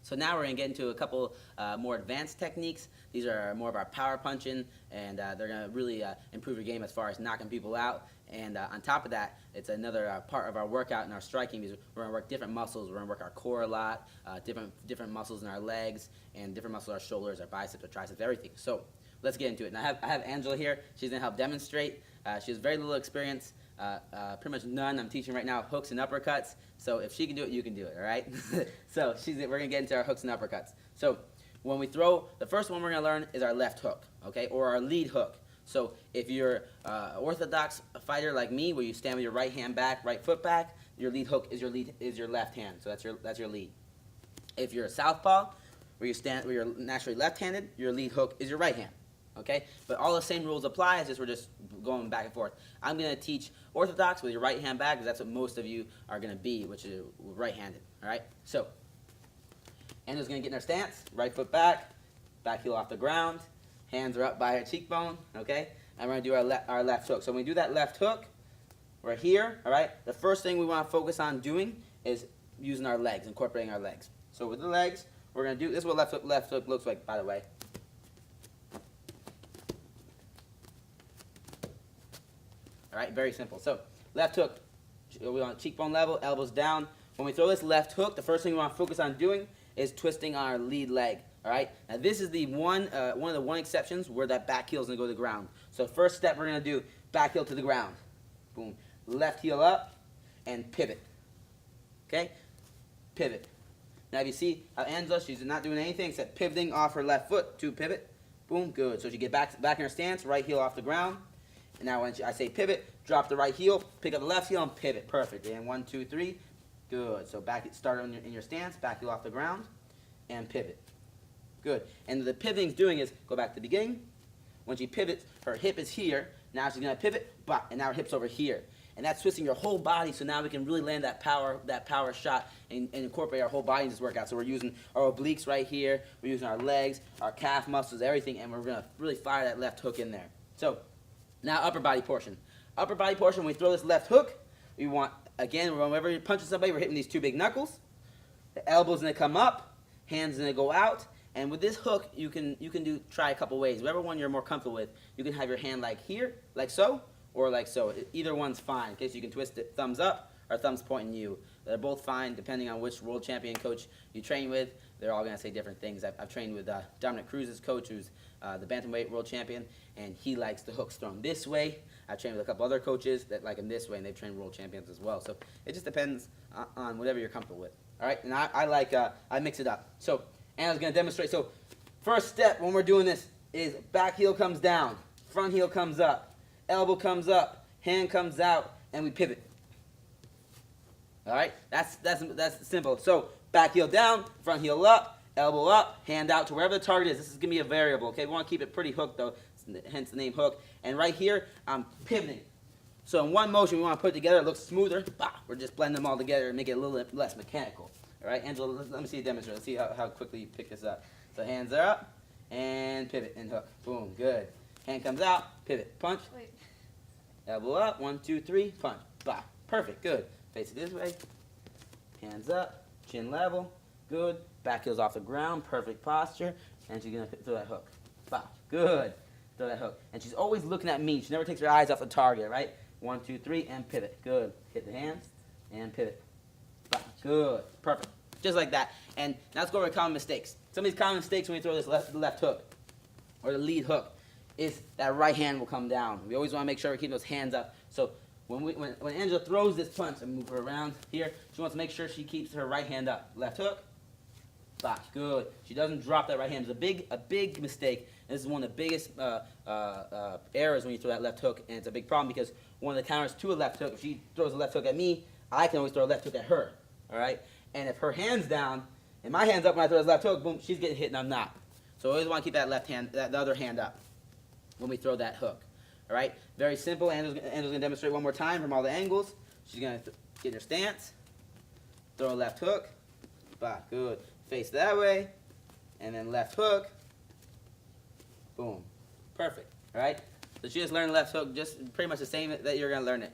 So now we're going to get into a couple more advanced techniques. These are more of our power punching, and they're going to really improve your game as far as knocking people out. And on top of that, it's another part of our workout and our striking, because we're going to work different muscles. We're going to work our core a lot, different muscles in our legs, and different muscles in our shoulders, our biceps, our triceps, everything. So let's get into it. And I have Angela here. She's going to help demonstrate. She has very little experience, pretty much none. I'm teaching right now hooks and uppercuts. So if she can do it, you can do it, all right? So we're going to get into our hooks and uppercuts. So when we throw, the first one we're going to learn is our left hook, okay, or our lead hook. So if you're an orthodox fighter like me, where you stand with your right hand back, right foot back, your lead hook is your left hand. So that's your lead. If you're a southpaw, where you're naturally left-handed, your lead hook is your right hand. Okay, but all the same rules apply. It's just we're just going back and forth. I'm going to teach orthodox with your right hand back, because that's what most of you are going to be, which is right-handed. All right. So Anna's going to get in her stance. Right foot back, back heel off the ground, hands are up by her cheekbone. Okay, and we're going to do our left hook. So when we do that left hook, we're here. All right. The first thing we want to focus on doing is using our legs, incorporating our legs. So with the legs, we're going to do this. Is what left hook looks like, by the way. All right, very simple. So left hook, we want cheekbone level, elbows down. When we throw this left hook, the first thing we want to focus on doing is twisting our lead leg. All right. Now this is the one of the exceptions where that back heel is going to go to the ground. So first step we're going to do, back heel to the ground. Boom. Left heel up and pivot. Okay. Pivot. Now if you see how Angela, she's not doing anything except pivoting off her left foot to pivot. Boom. Good. So she get back in her stance, right heel off the ground. And now when I say pivot, drop the right heel, pick up the left heel, and pivot. Perfect. And 1, 2, 3. Good. So start in your stance, back heel off the ground, and pivot. Good. And the pivoting's doing is, go back to the beginning. When she pivots, her hip is here. Now she's going to pivot, and now her hip's over here. And that's twisting your whole body, so now we can really land that power shot and incorporate our whole body in this workout. So we're using our obliques right here. We're using our legs, our calf muscles, everything, and we're going to really fire that left hook in there. So now upper body portion. Upper body portion, when we throw this left hook, we want, again, whenever you're punching somebody, we're hitting these two big knuckles. The elbow's going to come up, hands going to go out. And with this hook, you can try a couple ways. Whatever one you're more comfortable with. You can have your hand like here, like so, or like so. Either one's fine. Okay, so you can twist it thumbs up or thumbs pointing you. They're both fine depending on which world champion coach you train with. They're all going to say different things. I've trained with Dominic Cruz's coach, who's the bantamweight world champion, and he likes the hooks thrown this way. I've trained with a couple other coaches that like them this way, and they've trained world champions as well. So it just depends on whatever you're comfortable with. All right, and I mix it up. So Anna's going to demonstrate. So first step when we're doing this is back heel comes down, front heel comes up, elbow comes up, hand comes out, and we pivot. All right, that's simple. So back heel down, front heel up, elbow up, hand out to wherever the target is. This is going to be a variable, okay? We want to keep it pretty hooked, though, hence the name hook. And right here, I'm pivoting. So in one motion, we want to put it together. It looks smoother. Bah, we're just blending them all together and make it a little less mechanical. All right, Angela, let me see you demonstrate. Let's see how quickly you pick this up. So hands are up, and pivot, and hook. Boom, good. Hand comes out, pivot, punch. Wait. Elbow up, 1, 2, 3, punch. Bah, perfect, good. Face it this way. Hands up, chin level, good. Back heel's off the ground, perfect posture. And she's going to throw that hook. Bah, good. Throw that hook. And she's always looking at me. She never takes her eyes off the target, right? 1, 2, 3, and pivot. Good. Hit the hands, and pivot. Bah, good. Perfect. Just like that. And now let's go over common mistakes. Some of these common mistakes when we throw this left hook, or the lead hook, is that right hand will come down. We always want to make sure we keep those hands up. So when Angela throws this punch, and move her around here, she wants to make sure she keeps her right hand up. Left hook. Bah, good. She doesn't drop that right hand. It's a big mistake. And this is one of the biggest errors when you throw that left hook, and it's a big problem because one of the counters to a left hook, if she throws a left hook at me, I can always throw a left hook at her. All right? And if her hand's down and my hand's up when I throw this left hook, boom, she's getting hit and I'm not. So I always want to keep that left hand, the other hand up when we throw that hook. All right? Very simple. Angela's going to demonstrate one more time from all the angles. She's going to get her stance, throw a left hook. Bah, good. Face that way, and then left hook. Boom. Perfect. All right? So she just learned left hook just pretty much the same that you're going to learn it.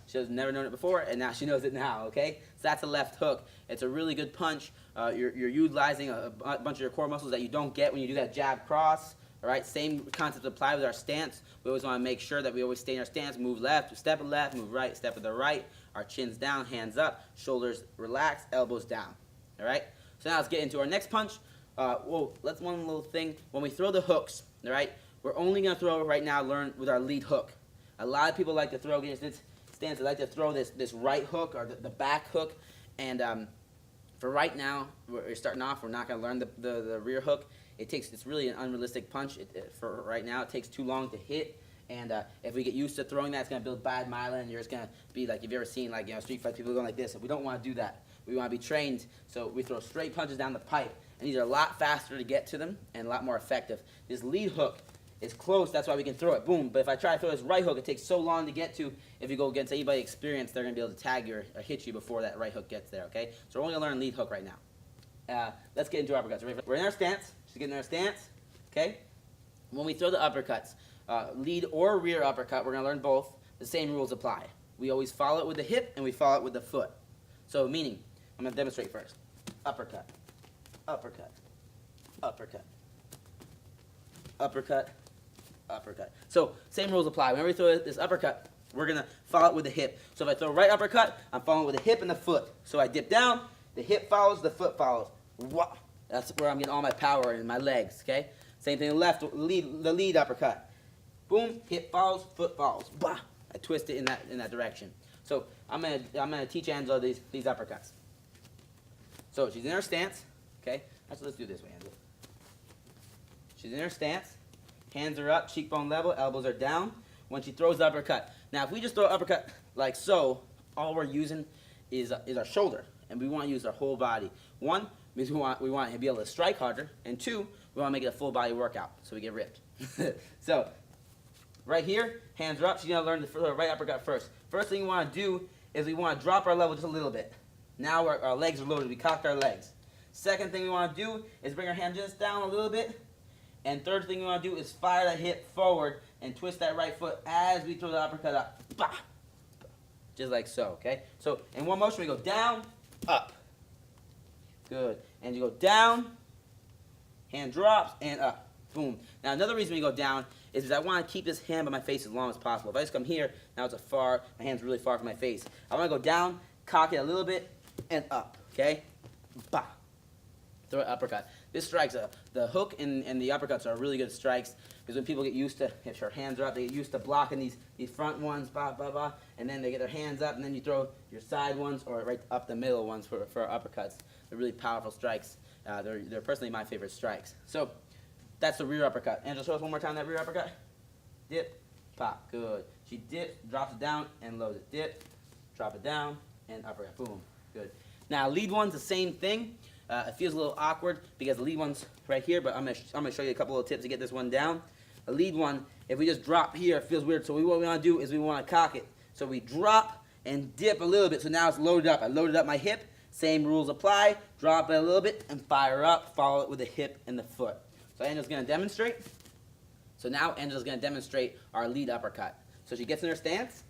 She has never known it before, and now she knows it now, okay? So that's a left hook. It's a really good punch You're utilizing a bunch of your core muscles that you don't get when you do that jab cross. All right, same concept apply with our stance. We always want to make sure that we always stay in our stance. Move left, step left, move right, step to the right. Our chin's down, hands up, shoulders relaxed, elbows down. All right. So now let's get into our next punch. Let's one little thing. When we throw the hooks, all right, we're only gonna throw right now. Learn with our lead hook. A lot of people like to throw against this stance. They like to throw this right hook or the back hook, and for right now, we're starting off. We're not gonna learn the rear hook. It's really an unrealistic punch. For right now, it takes too long to hit. And if we get used to throwing that, it's going to build bad myelin. And you're just going to be like, if you've ever seen like street fight people going like this. And we don't want to do that. We want to be trained. So we throw straight punches down the pipe. And these are a lot faster to get to them and a lot more effective. This lead hook is close. That's why we can throw it. Boom. But if I try to throw this right hook, it takes so long to get to. If you go against anybody experienced, they're going to be able to tag you or hit you before that right hook gets there. Okay. So we're only going to learn lead hook right now. Let's get into uppercuts. We're in our stance. Just getting in our stance. Okay. When we throw the uppercuts, lead or rear uppercut, we're going to learn both. The same rules apply. We always follow it with the hip and we follow it with the foot. So meaning, I'm going to demonstrate first. Uppercut, uppercut, uppercut, uppercut, uppercut. So same rules apply. Whenever we throw this uppercut, we're going to follow it with the hip. So if I throw right uppercut, I'm following with the hip and the foot. So I dip down, the hip follows, the foot follows. Wah! That's where I'm getting all my power in my legs, okay? Same thing left, the lead uppercut. Boom, hip follows, foot follows. Bah! I twist it in that direction. So I'm gonna teach Angela these uppercuts. So she's in her stance, okay? Actually, let's do it this way, Angela. She's in her stance, hands are up, cheekbone level, elbows are down. When she throws the uppercut. Now, if we just throw an uppercut like so, all we're using is our shoulder, and we want to use our whole body. One, means we want to be able to strike harder, and two, we want to make it a full body workout so we get ripped. So right here, hands are up. She's going to learn the right uppercut first. First thing we want to do is we want to drop our level just a little bit. Now our legs are loaded. We cocked our legs. Second thing we want to do is bring our hand just down a little bit. And third thing we want to do is fire that hip forward and twist that right foot as we throw the uppercut up. Bah! Just like so, okay? So in one motion we go down, up. Good. And you go down, hand drops, and up. Boom. Now another reason we go down is because I want to keep this hand by my face as long as possible. If I just come here, now it's my hand's really far from my face. I want to go down, cock it a little bit, and up. Okay? Bah! Throw an uppercut. This strikes, the hook and the uppercuts are really good strikes because when people get used to, if your hands are up, they get used to blocking these front ones, bah, bah, bah, and then they get their hands up, and then you throw your side ones or right up the middle ones for uppercuts. They're really powerful strikes. They're personally my favorite strikes. So that's the rear uppercut. Angela, show us one more time that rear uppercut. Dip, pop, good. She dips, drops it down, and loads it. Dip, drop it down, and uppercut. Boom, good. Now lead one's the same thing. It feels a little awkward because the lead one's right here, but I'm gonna show you a couple little tips to get this one down. A lead one, if we just drop here, it feels weird. So what we want to do is we want to cock it. So we drop and dip a little bit. So now it's loaded up. I loaded up my hip. Same rules apply. Drop it a little bit and fire up. Follow it with the hip and the foot. So Angela's gonna demonstrate. So now Angela's gonna demonstrate our lead uppercut. So she gets in her stance.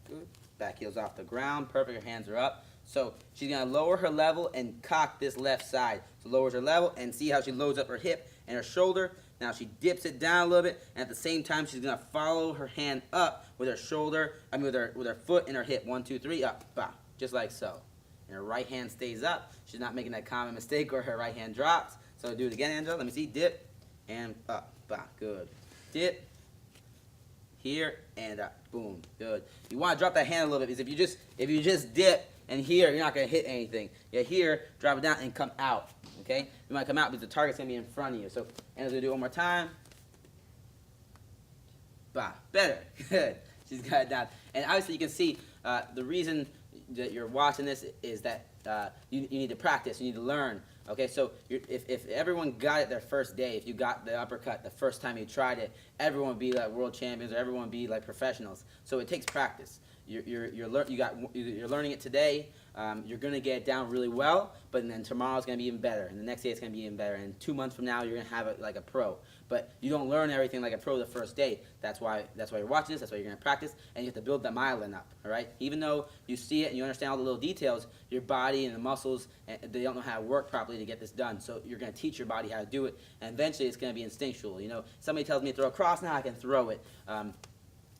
Good. Back heels off the ground. Perfect. Her hands are up. So she's going to lower her level and cock this left side. So lowers her level and see how she loads up her hip and her shoulder. Now she dips it down a little bit, and at the same time she's going to follow her hand up with her shoulder, with her foot and her hip. 1, 2, 3, up, bah, just like so. And her right hand stays up. She's not making that common mistake where her right hand drops. So do it again, Angela. Let me see. Dip and up, bah, good. Dip. Here and up, boom, good. You want to drop that hand a little bit because if you just dip and here, you're not going to hit anything. Yeah, here, drop it down and come out, okay? You might come out because the target's going to be in front of you. So, and let's do it one more time. Bah, better, good. She's got it down. And obviously you can see the reason that you're watching this is that you need to practice, you need to learn. Okay, so if everyone got it their first day, if you got the uppercut the first time you tried it, everyone would be like world champions or everyone would be like professionals. So it takes practice. You're learning it today. you're going to get it down really well, but then tomorrow's going to be even better, and the next day it's going to be even better, and 2 months from now you're going to have it like a pro. But you don't learn everything like a pro the first day. That's why you're watching this, that's why you're going to practice, and you have to build that myelin up, all right? Even though you see it and you understand all the little details, your body and the muscles, they don't know how to work properly to get this done. So you're going to teach your body how to do it, and eventually it's going to be instinctual. You know, somebody tells me to throw a cross, now I can throw it.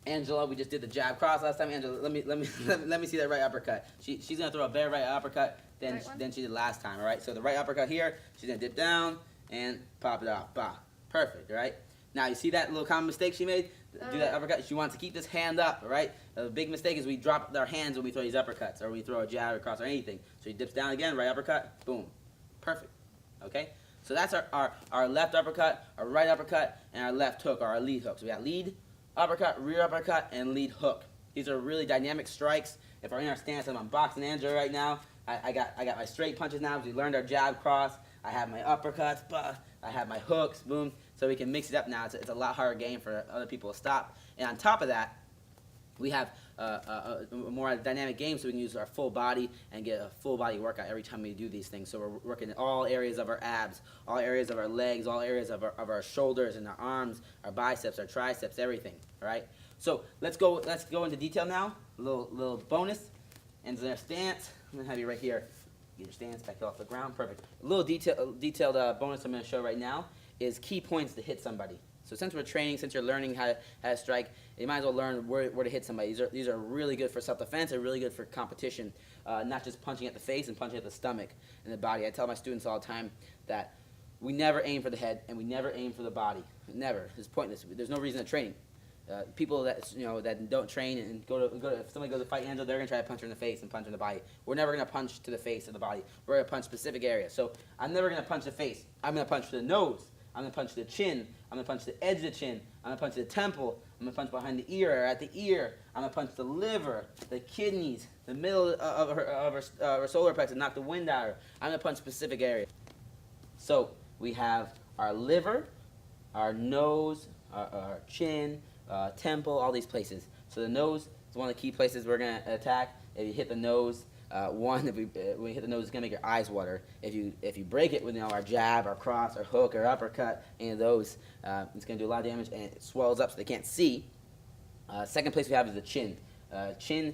Angela, we just did the jab cross last time. Angela, let me see that right uppercut. She's gonna throw a better right uppercut than she did last time. All right. So the right uppercut here, she's gonna dip down and pop it off. Bah, perfect. All right. Now you see that little common mistake she made. Do that uppercut. She wants to keep this hand up. All right. The big mistake is we drop our hands when we throw these uppercuts, or we throw a jab or cross or anything. So she dips down again, right uppercut, boom, perfect. Okay. So that's our left uppercut, our right uppercut, and our left hook, or our lead hook. So we got lead, uppercut, rear uppercut, and lead hook. These are really dynamic strikes. If we're in our stance, I'm boxing Angela right now. I got my straight punches now because we learned our jab cross. I have my uppercuts, I have my hooks, boom. So we can mix it up now. It's a lot harder game for other people to stop. And on top of that, we have a more dynamic game, so we can use our full body and get a full body workout every time we do these things. So we're working in all areas of our abs, all areas of our legs, all areas of our shoulders and our arms, our biceps, our triceps, everything. All right. So let's go into detail now. A little bonus. And their stance. I'm gonna have you right here. Get your stance back off the ground. Perfect. A little detailed bonus I'm gonna show right now is key points to hit somebody. So since we're training, since you're learning how to strike, you might as well learn where to hit somebody. These are really good for self-defense. They're really good for competition, not just punching at the face and punching at the stomach and the body. I tell my students all the time that we never aim for the head and we never aim for the body. Never. It's pointless. There's no reason to training. People that don't train and go to if somebody goes to fight Angela, they're gonna try to punch her in the face and punch her in the body. We're never gonna punch to the face or the body. We're gonna punch specific areas. So I'm never gonna punch the face. I'm gonna punch to the nose. I'm going to punch the chin. I'm going to punch the edge of the chin. I'm going to punch the temple. I'm going to punch behind the ear or at the ear. I'm going to punch the liver, the kidneys, the middle of her solar plexus, knock the wind out of her. I'm going to punch specific areas. So we have our liver, our nose, our chin, temple, all these places. So the nose is one of the key places we're going to attack. If you hit the nose, if we hit the nose, it's gonna make your eyes water. If you break it with our jab, our cross, our hook, our uppercut, any of those, it's gonna do a lot of damage and it swells up so they can't see. Second place we have is the chin. Chin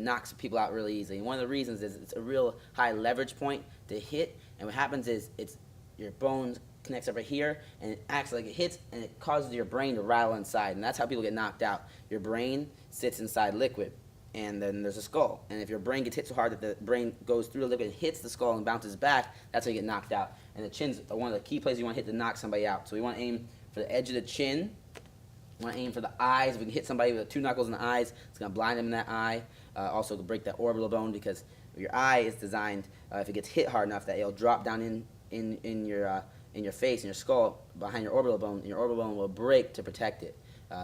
knocks people out really easily. And one of the reasons is it's a real high leverage point to hit. And what happens is your bones connects over here and it acts like it hits and it causes your brain to rattle inside. And that's how people get knocked out. Your brain sits inside liquid. And then there's a skull. And if your brain gets hit so hard that the brain goes through the liquid and hits the skull and bounces back, that's how you get knocked out. And the chin's one of the key places you want to hit to knock somebody out. So we want to aim for the edge of the chin. We want to aim for the eyes. If we can hit somebody with 2 knuckles in the eyes, it's going to blind them in that eye. Also to break that orbital bone because your eye is designed, if it gets hit hard enough, that it'll drop down in your face, in your skull, behind your orbital bone, and your orbital bone will break to protect it.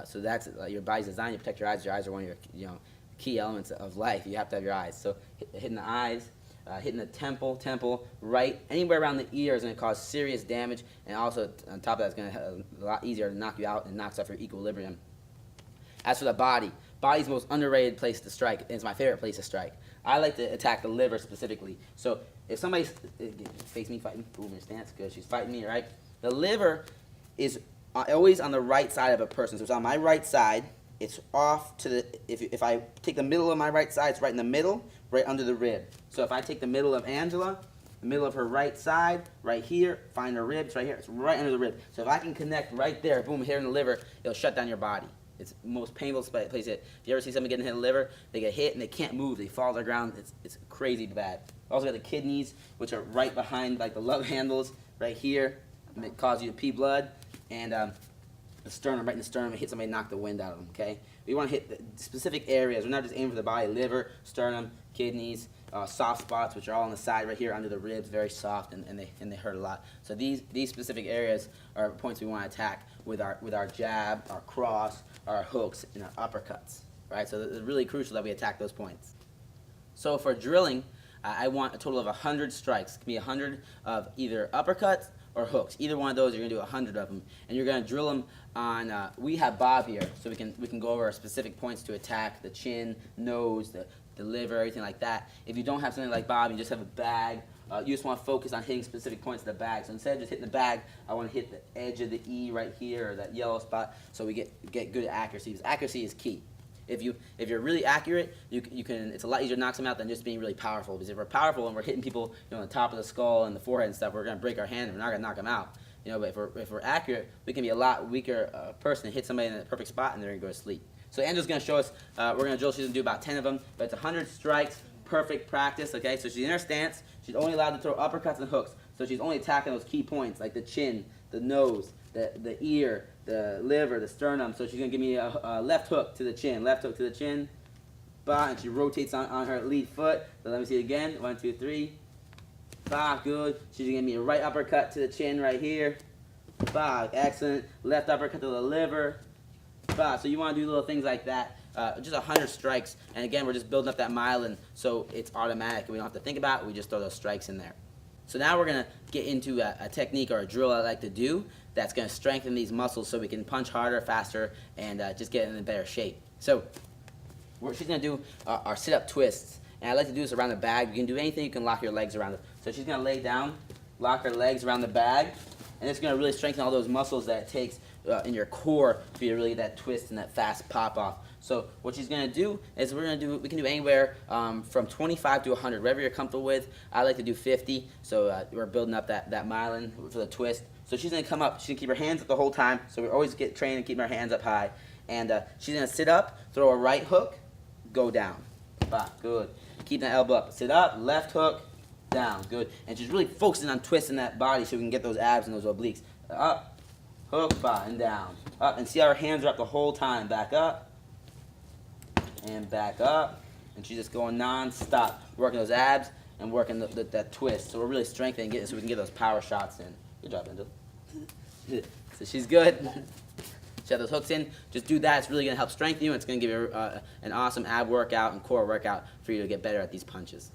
So that's your body's designed to protect your eyes. Your eyes are one of your key elements of life. You have to have your eyes. So hitting the eyes, hitting the temple, right, anywhere around the ear is going to cause serious damage, and also on top of that, it's going to be a lot easier to knock you out and knocks off your equilibrium. As for the body's the most underrated place to strike. It's my favorite place to strike. I like to attack the liver specifically. So if somebody's face me fighting, boom, your stance, good, she's fighting me, right? The liver is always on the right side of a person. So it's on my right side. It's off to the, if I take the middle of my right side, it's right in the middle, right under the rib. So if I take the middle of Angela, the middle of her right side, right here, find her ribs right here, it's right under the rib. So if I can connect right there, boom, here in the liver, it'll shut down your body. It's the most painful place. If you ever see somebody getting hit in the liver, they get hit and they can't move, they fall to the ground, it's crazy bad. Also got the kidneys, which are right behind like the love handles, right here, and it causes you to pee blood, and the sternum, right in the sternum, hit somebody, knock the wind out of them, okay? We want to hit the specific areas. We're not just aiming for the body, liver, sternum, kidneys, soft spots, which are all on the side right here under the ribs, very soft, and they hurt a lot. So these specific areas are points we want to attack with our jab, our cross, our hooks, and our uppercuts, right? So it's really crucial that we attack those points. So for drilling, I want a total of 100 strikes. It can be 100 of either uppercuts or hooks. Either one of those, you're gonna do 100 of them, and you're gonna drill them on. We have Bob here, so we can go over our specific points to attack: the chin, nose, the the liver, everything like that. If you don't have something like Bob, you just have a bag. You just want to focus on hitting specific points of the bag. So instead of just hitting the bag, I want to hit the edge of the E right here, or that yellow spot, so we get good accuracy. Because accuracy is key. If you're really accurate, you can. It's a lot easier to knock them out than just being really powerful. Because if we're powerful and we're hitting people, on the top of the skull and the forehead and stuff, we're gonna break our hand and we're not gonna knock them out. But if we're accurate, we can be a lot weaker person and hit somebody in the perfect spot and they're gonna go to sleep. So Angela's gonna show us. We're gonna drill. She's gonna do about 10 of them, but it's 100 strikes, perfect practice. Okay, so she's in her stance. She's only allowed to throw uppercuts and hooks. So she's only attacking those key points like the chin, the nose, the ear, the liver, the sternum. So she's going to give me a left hook to the chin, left hook to the chin. Bah, and she rotates on her lead foot. So let me see it again. 1, 2, 3. Bah, good. She's going to give me a right uppercut to the chin right here. Bah, excellent. Left uppercut to the liver. Bah, so you want to do little things like that. Just 100 strikes. And again, we're just building up that myelin so it's automatic. We don't have to think about it. We just throw those strikes in there. So now we're going to get into a technique or a drill I like to do that's going to strengthen these muscles so we can punch harder, faster, and just get in a better shape. So what she's going to do are sit-up twists. And I like to do this around the bag. You can do anything. You can lock your legs around it. So she's going to lay down, lock her legs around the bag, and it's going to really strengthen all those muscles that it takes in your core for you to really get that twist and that fast pop-off. So what she's going to do is we can do anywhere from 25 to 100, whatever you're comfortable with. I like to do 50, so we're building up that myelin for the twist. So she's going to come up. She's going to keep her hands up the whole time, so we always get trained and keep our hands up high. And she's going to sit up, throw a right hook, go down. Bah, good. Keep that elbow up. Sit up, left hook, down. Good. And she's really focusing on twisting that body so we can get those abs and those obliques. Up, hook, bah, and down. Up, and see how her hands are up the whole time. Back up. And back up, and she's just going non-stop, working those abs and working that twist. So we're really strengthening it so we can get those power shots in. Good job, Angel. So she's good. She has those hooks in. Just do that. It's really going to help strengthen you. It's going to give you an awesome ab workout and core workout for you to get better at these punches.